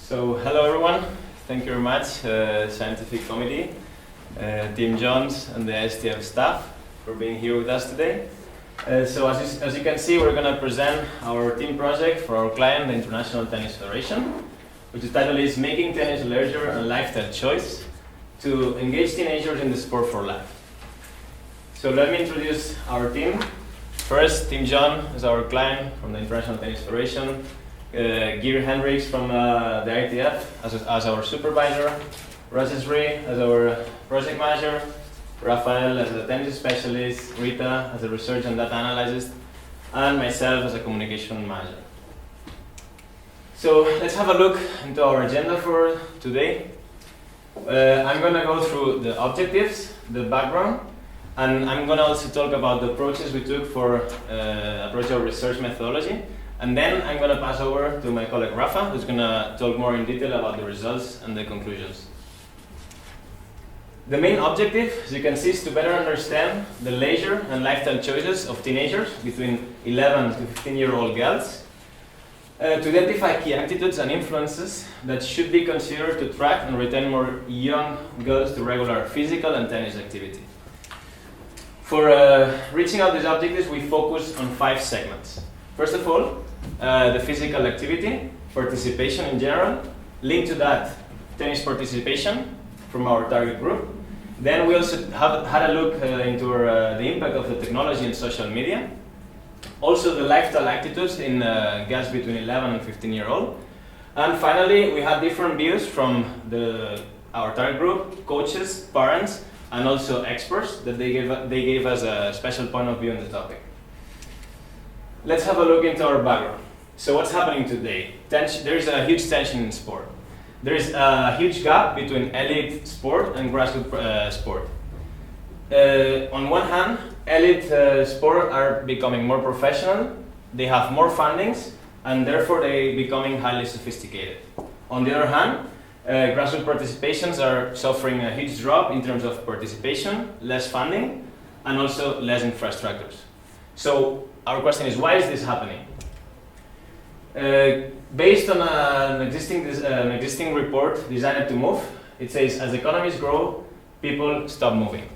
So, hello everyone. Thank you very much, Scientific Committee, Team Jones and the ISTF staff for being here with us today. So as you can see, we're going to present our team project for our client, the International Tennis Federation, which title is Making Tennis a Leisure and Lifestyle Choice to Engage Teenagers in the Sport for Life. So let me introduce our team. First, Team John is our client from the International Tennis Federation. Geir Hendricks from the ITF as our supervisor, Rosesri as our project manager, Rafael as a tennis specialist, Rita as a research and data analyst, and myself as a communication manager. So let's have a look into our agenda for today. I'm going to go through the objectives, the background, and I'm going to also talk about the approaches we took for approach our research methodology. And then I'm going to pass over to my colleague Rafa, who's going to talk more in detail about the results and the conclusions. The main objective, as you can see, is to better understand the leisure and lifestyle choices of teenagers between 11 to 15-year-old girls, to identify key attitudes and influences that should be considered to attract and retain more young girls to regular physical and tennis activity. For reaching out these objectives, we focus on 5 segments. First of all, the physical activity, participation in general, linked to that, tennis participation from our target group. Then we also had a look into the impact of the technology and social media. Also the lifestyle attitudes in girls between 11 and 15-year-old. And finally, we had different views from our target group, coaches, parents, and also experts that they gave us a special point of view on the topic. Let's have a look into our background. So what's happening today? There is a huge tension in sport. There is a huge gap between elite sport and grassroots sport. On one hand, elite sport are becoming more professional, they have more fundings, and therefore they becoming highly sophisticated. On the other hand, grassroots participations are suffering a huge drop in terms of participation, less funding, and also less infrastructures. So our question is, why is this happening? Based on an existing report, Designed to Move, it says, as economies grow, people stop moving.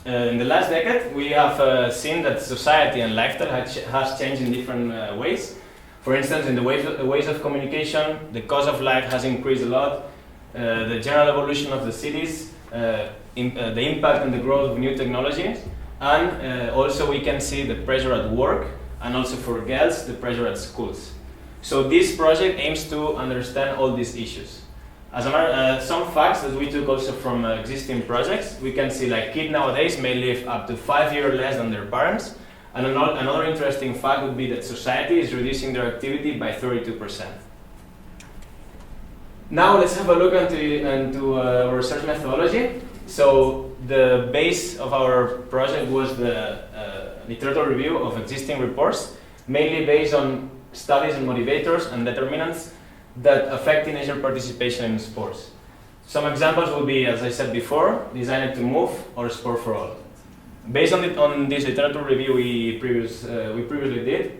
In the last decade, we have seen that society and lifestyle has changed in different ways. For instance, in the ways of communication, the cost of life has increased a lot, the general evolution of the cities, the impact and the growth of new technologies, and also we can see the pressure at work, and also for girls, the pressure at schools. So this project aims to understand all these issues. As a matter, some facts that we took also from existing projects, we can see like kids nowadays may live up to 5 years less than their parents, and another interesting fact would be that society is reducing their activity by 32%. Now let's have a look into our research methodology. So the base of our project was the literature review of existing reports, mainly based on studies and motivators and determinants that affect teenager participation in sports. Some examples will be, as I said before, Designed to Move or Sport for All. Based on this literature review we previously did,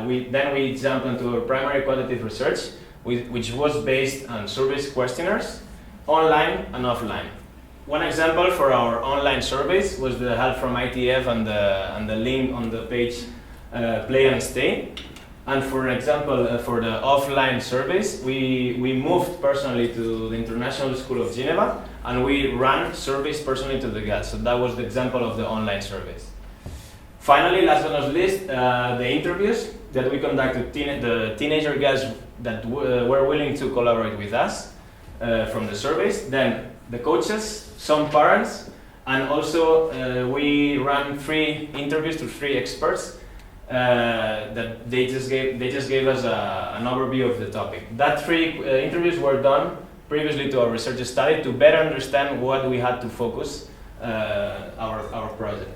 we jumped into our primary qualitative research, which was based on surveys questionnaires, online and offline. One example for our online surveys was the help from ITF and the link on the page Play and Stay. And for example, for the offline surveys, we moved personally to the International School of Geneva, and we ran surveys personally to the girls. So that was the example of the online surveys. Finally, last but not least, the interviews that we conducted the teenager girls that were willing to collaborate with us from the surveys. Then the coaches, some parents, and also we ran 3 interviews to 3 experts that they just gave us an overview of the topic. That 3 interviews were done previously to our research study to better understand what we had to focus our project.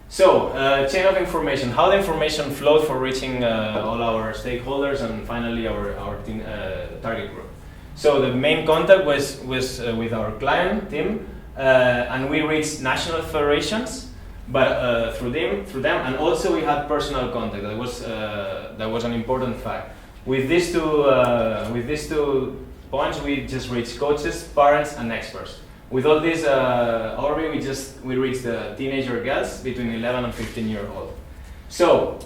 So, chain of information, how the information flowed for reaching all our stakeholders and finally our target group. So the main contact was with our client team, and we reached national federations, but through them, and also we had personal contact. That was an important fact. With these two points, we just reach coaches, parents, and experts. With all this overview, we reach the teenager girls between 11 and 15 years old. So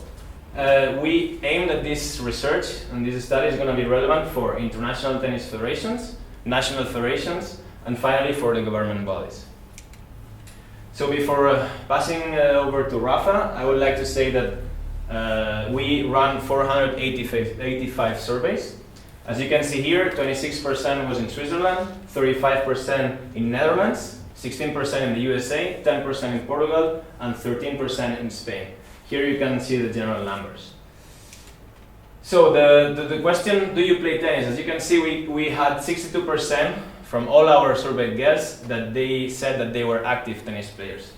we aim that this research and this study is going to be relevant for international tennis federations, national federations, and finally for the government bodies. So before passing over to Rafa, I would like to say that we ran 485 surveys. As you can see here, 26% was in Switzerland, 35% in Netherlands, 16% in the USA, 10% in Portugal, and 13% in Spain. Here you can see the general numbers. So the question, do you play tennis? As you can see, we had 62% from all our surveyed girls that they said that they were active tennis players.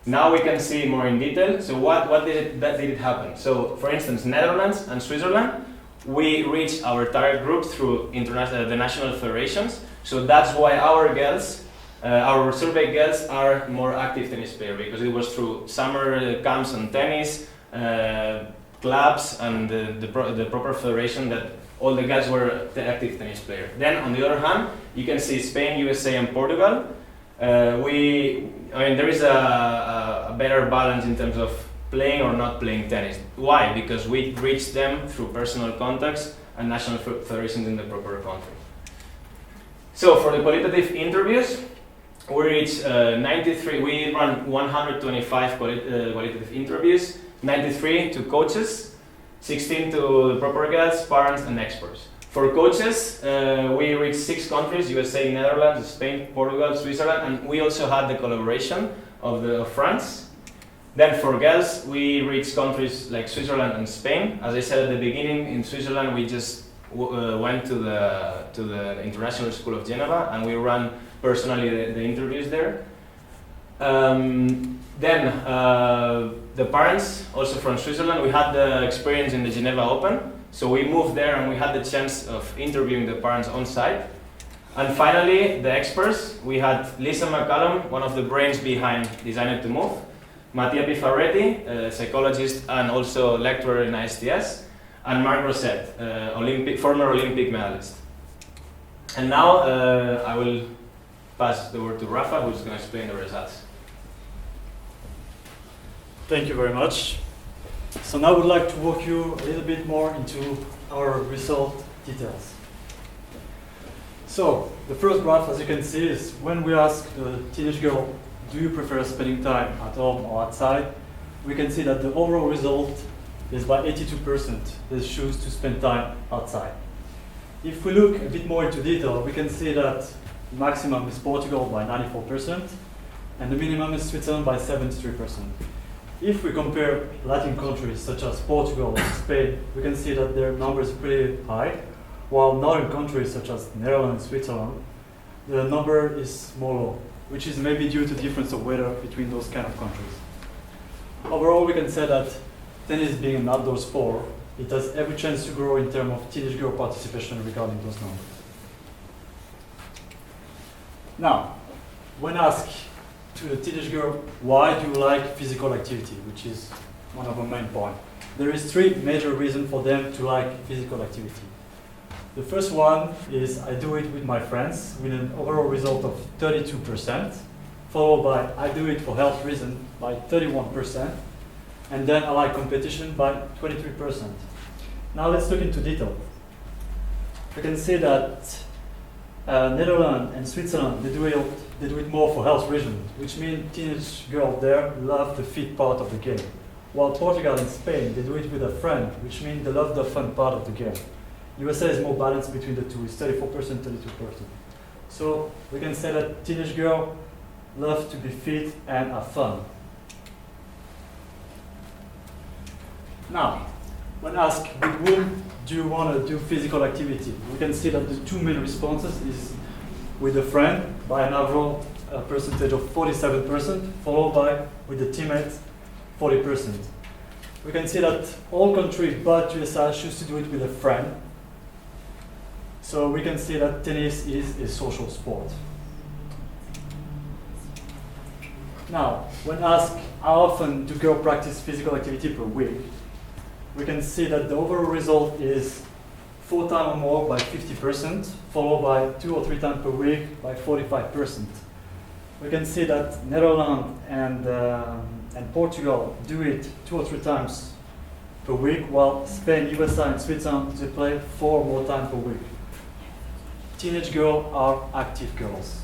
Now we can see more in detail. So what did it happen? So for instance, Netherlands and Switzerland, we reached our target group through the national federations. So that's why our girls, our survey girls are more active tennis players, because it was through summer camps on tennis, clubs, and the proper federation that all the girls were active tennis players. Then on the other hand, you can see Spain, USA, and Portugal. There is a better balance in terms of playing or not playing tennis. Why? Because we reached them through personal contacts and national federations in the proper country. So for the qualitative interviews, we reached 93. We ran 125 qualitative interviews, 93 to coaches, 16 to the proper girls, parents, and experts. For coaches, we reached 6 countries: USA, Netherlands, Spain, Portugal, Switzerland, and we also had the collaboration of France. Then for girls, we reached countries like Switzerland and Spain. As I said at the beginning, in Switzerland we just went to the International School of Geneva, and we ran personally the interviews there. Then the parents, also from Switzerland, we had the experience in the Geneva Open, so we moved there and we had the chance of interviewing the parents on site. And finally, the experts, we had Lisa McCallum, one of the brains behind Design to Move, Mattia Pifaretti, a psychologist and also lecturer in AISTS, and Marc Rosset, former Olympic medalist. And now I will pass the word to Rafa, who's going to explain the results. Thank you very much. So now I would like to walk you a little bit more into our result details. So the first graph, as you can see, is when we ask the teenage girl, do you prefer spending time at home or outside? We can see that the overall result is by 82% they choose to spend time outside. If we look a bit more into detail, we can see that the maximum is Portugal by 94% and the minimum is Switzerland by 73%. If we compare Latin countries such as Portugal and Spain, we can see that their numbers are pretty high, while northern countries such as Netherlands, Switzerland, the number is more low, which is maybe due to the difference of weather between those kind of countries. Overall, we can say that tennis being an outdoor sport, it has every chance to grow in terms of teenage girl participation regarding those numbers. Now, when asked to the teenage girl, why do you like physical activity, which is one of our main points, there is 3 major reasons for them to like physical activity. The first one is I do it with my friends, with an overall result of 32%, followed by I do it for health reasons by 31%, and then I like competition by 23%. Now let's look into detail. We can see that Netherlands and Switzerland, they do it more for health reasons, which means teenage girls there love the fit part of the game. While Portugal and Spain, they do it with a friend, which means they love the fun part of the game. USA is more balanced between the two, it's 34%, 32%. So we can say that teenage girls love to be fit and have fun. Now, when asked with whom do you want to do physical activity, we can see that the 2 main responses is with a friend by an overall percentage of 47%, followed by with the teammates 40%. We can see that all countries but USA choose to do it with a friend. So we can see that tennis is a social sport. Now, when asked how often do girls practice physical activity per week, we can see that the overall result is 4 times or more by 50%, followed by 2 or 3 times per week by 45%. We can see that Netherlands and Portugal do it 2 or 3 times per week, while Spain, USA, and Switzerland they play 4 more times per week. Teenage girls are active girls.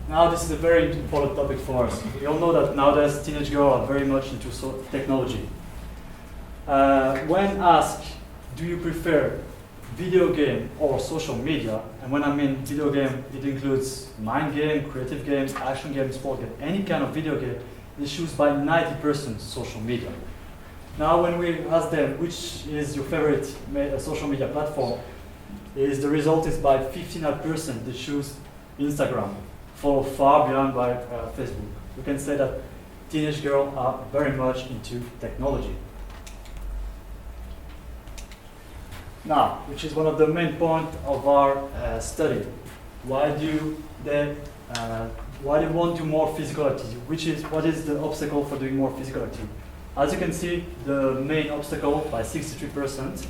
Now this is a very important topic for us. We all know that nowadays teenage girls are very much into technology. When asked, do you prefer video game or social media, and when I mean video game, it includes mind game, creative games, action game, sport game, any kind of video game, they choose by 90% social media. Now when we ask them which is your favorite social media platform, the result is by 59% they choose Instagram, followed far behind by Facebook. We can say that teenage girls are very much into technology. Now, which is one of the main points of our study. Why they want to do more physical activity? What is the obstacle for doing more physical activity? As you can see, the main obstacle by 63%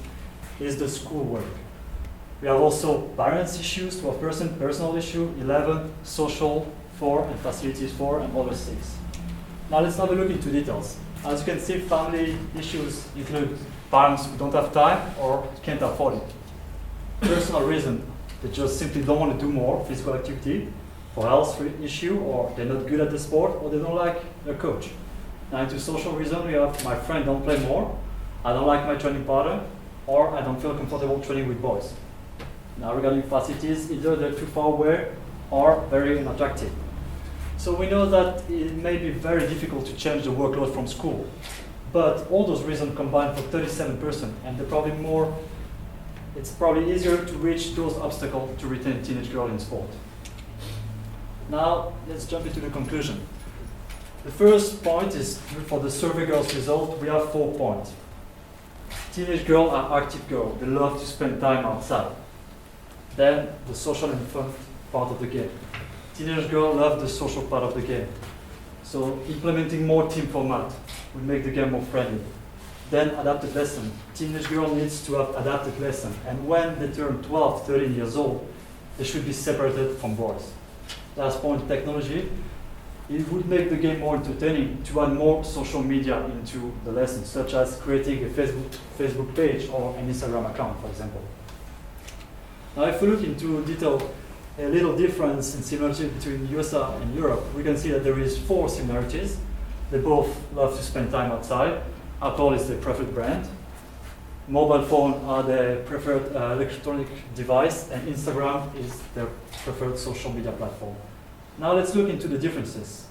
is the schoolwork. We have also parents issues, 12%, personal issue, 11, social, 4, and facilities 4, and other 6. Now let's have a look into details. As you can see, family issues include parents who don't have time or can't afford it. Personal reason, they just simply don't want to do more physical activity for health issue, or they're not good at the sport, or they don't like their coach. Now into social reason, we have my friend don't play more, I don't like my training partner, or I don't feel comfortable training with boys. Now regarding facilities, either they're too far away or very unattractive. So we know that it may be very difficult to change the workload from school, but all those reasons combine for 37%, and it's probably easier to reach those obstacles to retain teenage girls in sport. Now let's jump into the conclusion. The first point is for the survey girls result, we have 4 points. Teenage girls are active girls, they love to spend time outside. Then the social and fun part of the game. Teenage girls love the social part of the game. So implementing more team format will make the game more friendly. Then adapted lesson. Teenage girl needs to have adapted lesson, and when they turn 12, 13 years old, they should be separated from boys. Last point, technology. It would make the game more entertaining to add more social media into the lesson, such as creating a Facebook page or an Instagram account, for example. Now, if we look into detail, a little difference in similarity between USA and Europe, we can see that there is 4 similarities. They both love to spend time outside. Apple is their preferred brand. Mobile phone are their preferred electronic device, and Instagram is their preferred social media platform. Now let's look into the differences.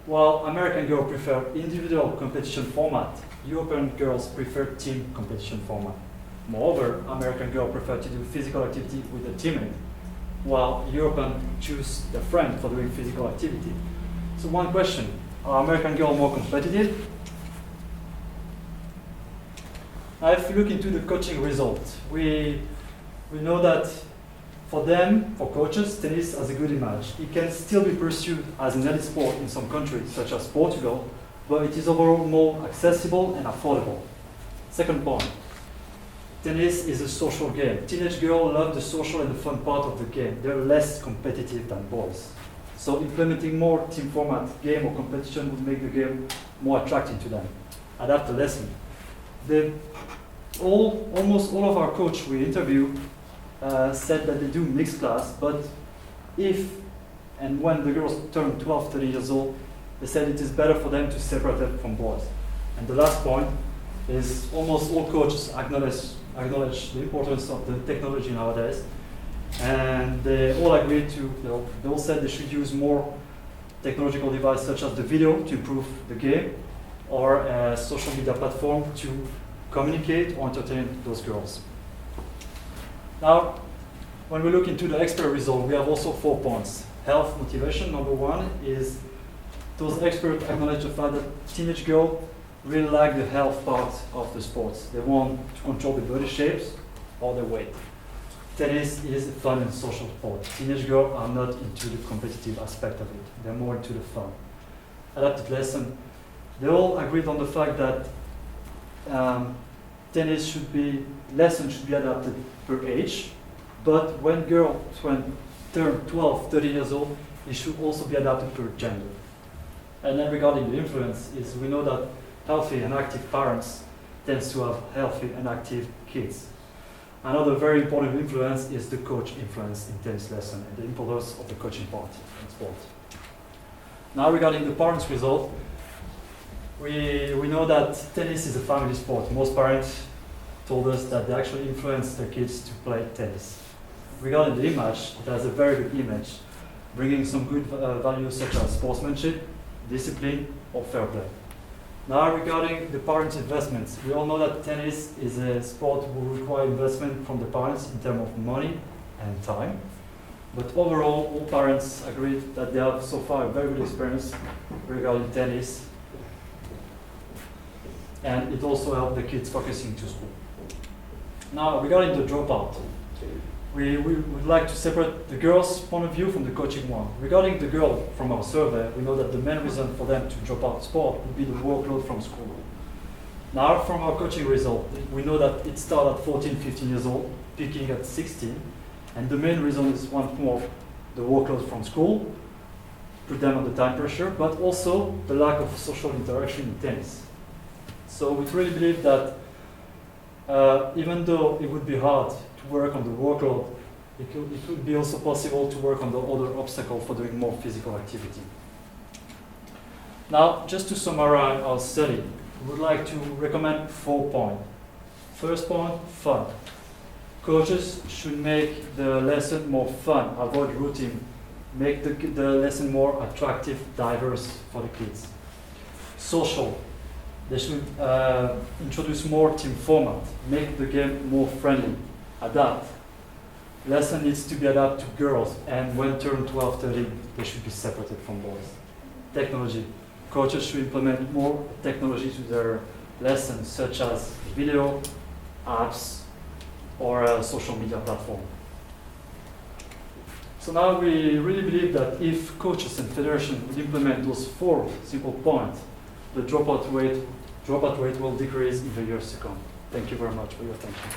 While American girls prefer individual competition format, European girls prefer team competition format. Moreover, American girls prefer to do physical activity with a teammate, while Europeans choose their friend for doing physical activity. So one question, are American girls more competitive? Now if we look into the coaching results, we know that for them, for coaches, tennis has a good image. It can still be pursued as an elite sport in some countries, such as Portugal, but it is overall more accessible and affordable. Second point, tennis is a social game. Teenage girls love the social and the fun part of the game. They're less competitive than boys. So implementing more team format game or competition would make the game more attractive to them. Adapt the lesson. Almost all of our coaches we interview said that they do mixed class, but if and when the girls turn 12, 13 years old, they said it is better for them to separate them from boys. And the last point is almost all coaches acknowledge the importance of the technology nowadays, and they all agree they all said they should use more technological devices such as the video to improve the game, or a social media platform to communicate or entertain those girls. Now, when we look into the expert result, we have also 4 points. Health motivation, number 1, is those experts acknowledge the fact that teenage girls really like the health part of the sports. They want to control the body shapes or their weight. Tennis is a fun and social sport. Teenage girls are not into the competitive aspect of it. They're more into the fun. Adapted lesson. They all agreed on the fact that tennis lessons should be adapted per age, but when girls turn 12, 13 years old, it should also be adapted per gender. And then regarding the influence, is we know that healthy and active parents tends to have healthy and active kids. Another very important influence is the coach influence in tennis lesson and the importance of the coaching part in sport. Now regarding the parents' result, we know that tennis is a family sport. Most parents told us that they actually influence their kids to play tennis. Regarding the image, it has a very good image, bringing some good values such as sportsmanship, discipline, or fair play. Now regarding the parents' investments, we all know that tennis is a sport that will require investment from the parents in terms of money and time. But overall, all parents agree that they have so far a very good experience regarding tennis, and it also helped the kids focusing to school. Now regarding the dropout, we would like to separate the girls' point of view from the coaching one. Regarding the girl from our survey, we know that the main reason for them to drop out sport would be the workload from school. Now from our coaching result, we know that it started at 14, 15 years old, peaking at 16, and the main reason is once more the workload from school, put them under time pressure, but also the lack of social interaction in tennis. So we really believe that even though it would be hard to work on the workload, it could be also possible to work on the other obstacles for doing more physical activity. Now, just to summarize our study, we would like to recommend 4 points. First point, fun. Coaches should make the lesson more fun, avoid routine, make the lesson more attractive, diverse for the kids. Social. They should introduce more team format, make the game more friendly, adapt. Lesson needs to be adapted to girls, and when turn 12, 13, they should be separated from boys. Technology. Coaches should implement more technology to their lessons, such as video, apps, or a social media platform. So now we really believe that if coaches and federations would implement those 4 simple points, the dropout rate will decrease in the years to come. Thank you very much for your attention.